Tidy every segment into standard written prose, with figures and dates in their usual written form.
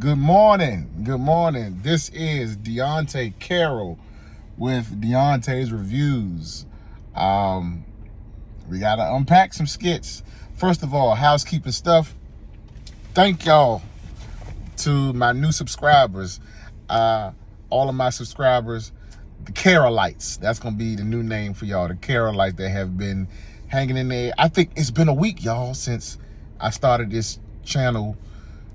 Good morning. Good morning. This is Deontay Carroll with Deontay's Reviews. We got to unpack some skits. First of all, housekeeping stuff. Thank y'all to my new subscribers. All of my subscribers, the Carolites. That's going to be the new name for y'all. The Carolites that have been hanging in there. I think it's been a week, y'all, since I started this channel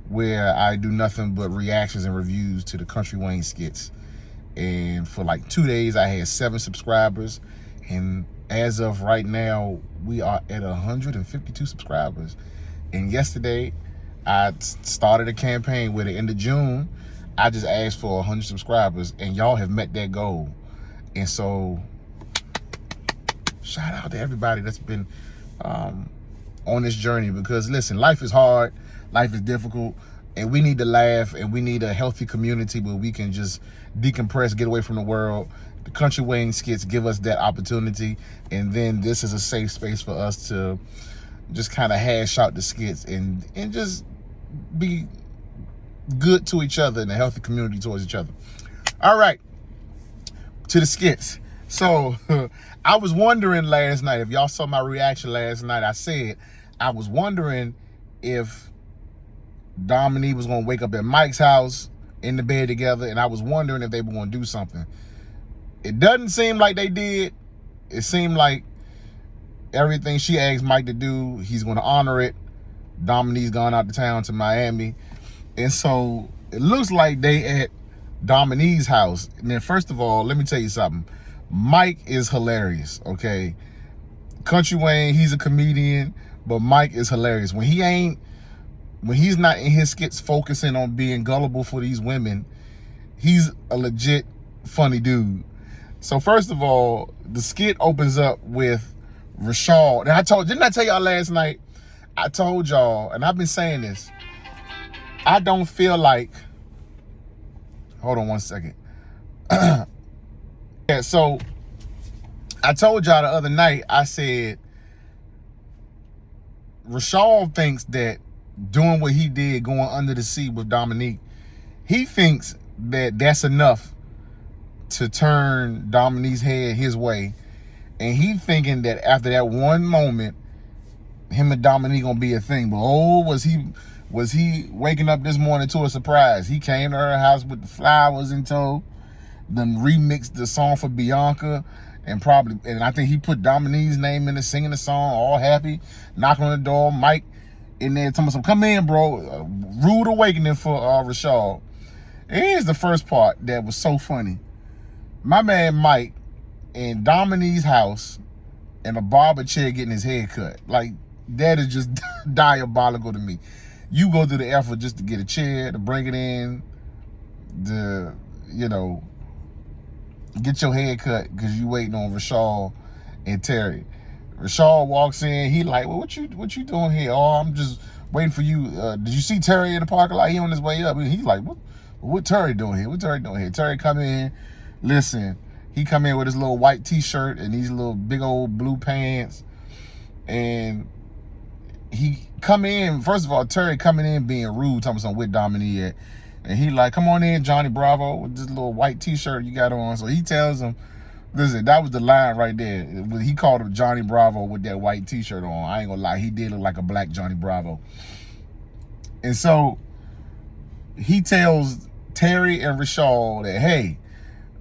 where I do nothing but reactions and reviews to the Kountry Wayne skits. And for like 2 days, I had 7 subscribers. And as of right now, we are at 152 subscribers. And yesterday, I started a campaign where at the end of June, I just asked for 100 subscribers. And y'all have met that goal. And so, shout out to everybody that's been on this journey. Because listen, life is hard. Life is difficult, and we need to laugh, and we need a healthy community where we can just decompress, get away from the world. The Kountry Wayne skits give us that opportunity, and then this is a safe space for us to just kind of hash out the skits and just be good to each other and a healthy community towards each other. All right, to the skits. So I was wondering last night, if y'all saw my reaction last night, I said I was wondering if Dominique was going to wake up at Mike's house in the bed together, and I was wondering if they were going to do something. It doesn't seem like they did. It seemed like everything she asked Mike to do, he's going to honor it. Dominique's gone out of town to Miami. And so it looks like they at Dominique's house. And then first of all, let me tell you something. Mike is hilarious, okay? Kountry Wayne, he's a comedian, but Mike is hilarious. When he's not in his skits focusing on being gullible for these women, he's a legit funny dude. So first of all, the skit opens up with Rashad. And didn't I tell y'all last night? I told y'all, and I've been saying this, I don't feel like, hold on one second. Yeah, so I told y'all the other night, I said, Rashad thinks that doing what he did, going under the sea with Dominique, he thinks that that's enough to turn Dominique's head his way. And he thinking that after that one moment, him and Dominique gonna be a thing. But oh, was he waking up this morning to a surprise? He came to her house with the flowers in tow, then remixed the song for Bianca, and I think he put Dominique's name in it, singing the song, all happy, knocking on the door, Mike in there telling him, come in, bro. Rude awakening for Rashad. And here's the first part that was so funny. My man Mike in Dominique's house in a barber chair getting his hair cut. Like, that is just diabolical to me. You go through the effort just to get a chair, to bring it in, get your hair cut because you waiting on Rashad and Terry. Rashad walks in. He like, well, what you doing here? Oh, I'm just waiting for you. Did you see Terry in the parking lot? He on his way up. And he's like, what Terry doing here? What Terry doing here? Terry come in. Listen, he come in with his little white T-shirt and these little big old blue pants. And he come in. First of all, Terry coming in being rude, talking something with Dominique at. And he like, come on in, Johnny Bravo, with this little white T-shirt you got on. So he tells him, listen, that was the line right there. He called him Johnny Bravo with that white T-shirt on. I ain't gonna lie, he did look like a black Johnny Bravo. And so he tells Terry and Rashad that, hey,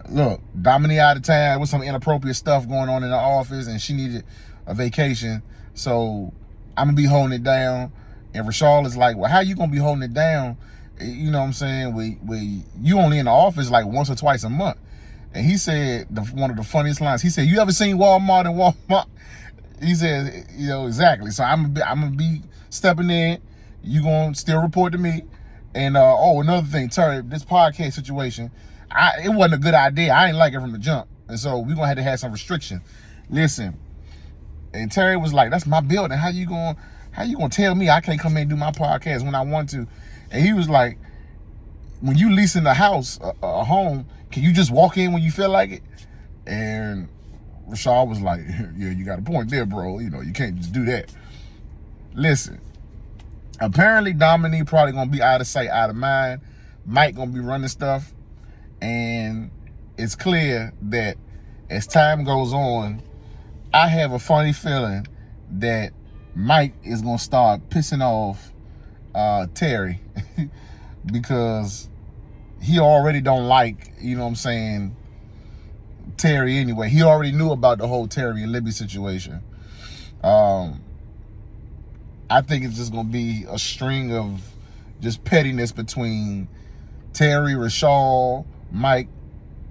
look, Dominique out of town with some inappropriate stuff going on in the office, and she needed a vacation. So I'm gonna be holding it down. And Rashad is like, well, how you gonna be holding it down? You know what I'm saying? We you only in the office like once or twice a month. And he said, one of the funniest lines, he said, you ever seen Walmart and Walmart? He said, exactly. So I'm gonna be stepping in. You gonna still report to me. And another thing, Terry, this podcast situation, it wasn't a good idea. I didn't like it from the jump. And so we're gonna have some restriction. Listen. And Terry was like, that's my building. How you gonna tell me I can't come in and do my podcast when I want to? And he was like, when you leasing a house, a home, can you just walk in when you feel like it? And Rashad was like, yeah, you got a point there, bro. You can't just do that. Listen, apparently Dominique probably gonna be out of sight, out of mind. Mike gonna be running stuff, and it's clear that as time goes on, I have a funny feeling that Mike is gonna start pissing off Terry because he already don't like, you know what I'm saying, Terry anyway. He already knew about the whole Terry and Libby situation. I think it's just gonna be a string of just pettiness between Terry, Rashad, Mike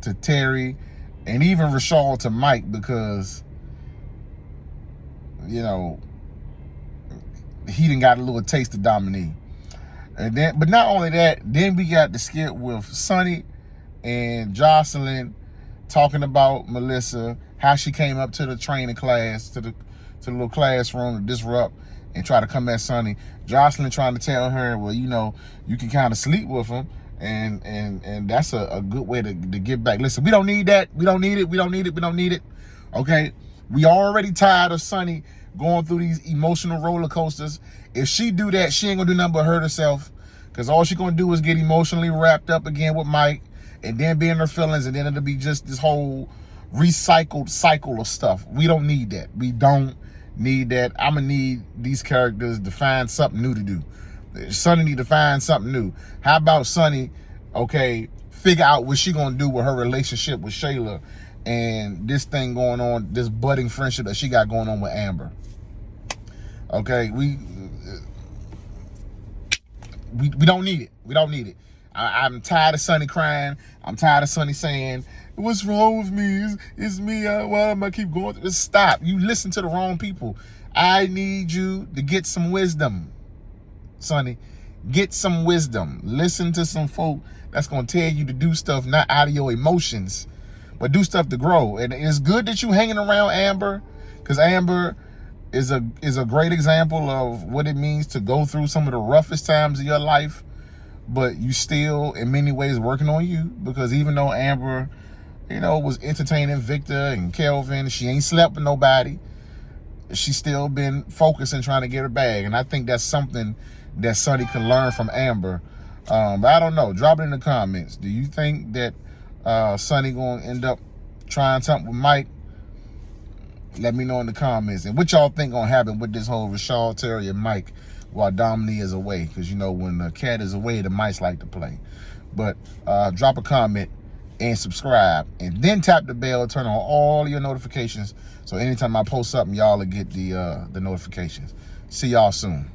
to Terry, and even Rashad to Mike, because, you know, he done got a little taste of Dominique. And then, but not only that, then we got the skit with Sonny and Jocelyn talking about Melissa, how she came up to the training class, to the little classroom to disrupt and try to come at Sonny. Jocelyn trying to tell her, well, you know, you can kind of sleep with him, and that's a good way to get back. Listen, we don't need that. We don't need it. We don't need it. We don't need it. Okay? We already tired of Sonny going through these emotional roller coasters. If she do that, she ain't gonna do nothing but hurt herself, because all she gonna do is get emotionally wrapped up again with Mike, and then be in her feelings, and then it'll be just this whole recycled cycle of stuff. We don't need that. We don't need that. I'm gonna need these characters to find something new to do. Sonny need to find something new. How about Sonny, okay, figure out what she gonna do with her relationship with Shayla and this thing going on, this budding friendship that she got going on with Amber. Okay, we don't need it. We don't need it. I'm tired of Sonny crying. I'm tired of Sonny saying, what's wrong with me? It's me. Why am I keep going through this? Stop. You listen to the wrong people. I need you to get some wisdom, Sonny. Get some wisdom. Listen to some folk that's going to tell you to do stuff not out of your emotions, but do stuff to grow. And it's good that you hanging around Amber, because Amber is a great example of what it means to go through some of the roughest times of your life, but you still in many ways working on you, because even though Amber, you know, was entertaining Victor and Kelvin, she ain't slept with nobody, she's still been focused and trying to get her bag. And I think that's something that Sonny can learn from Amber. But I don't know. Drop it in the comments. Do you think that Sonny gonna end up trying something with Mike? Let me know in the comments. And what y'all think gonna happen with this whole Rashad, Terry, and Mike while Dominique is away? Because, you know, when the cat is away, the mice like to play. But drop a comment and subscribe, and then tap the bell, turn on all your notifications, so anytime I post something, y'all will get the notifications. See y'all soon.